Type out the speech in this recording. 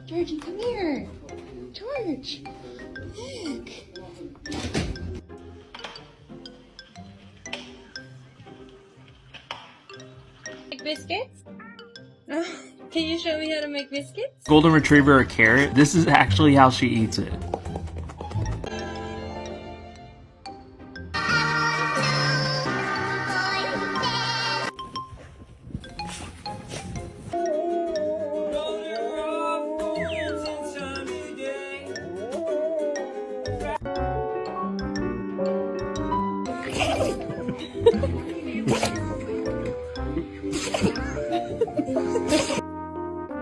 Georgie, come here. George, look. Make biscuits? Can you show me how to make biscuits? Golden Retriever a carrot. This is actually how she eats it.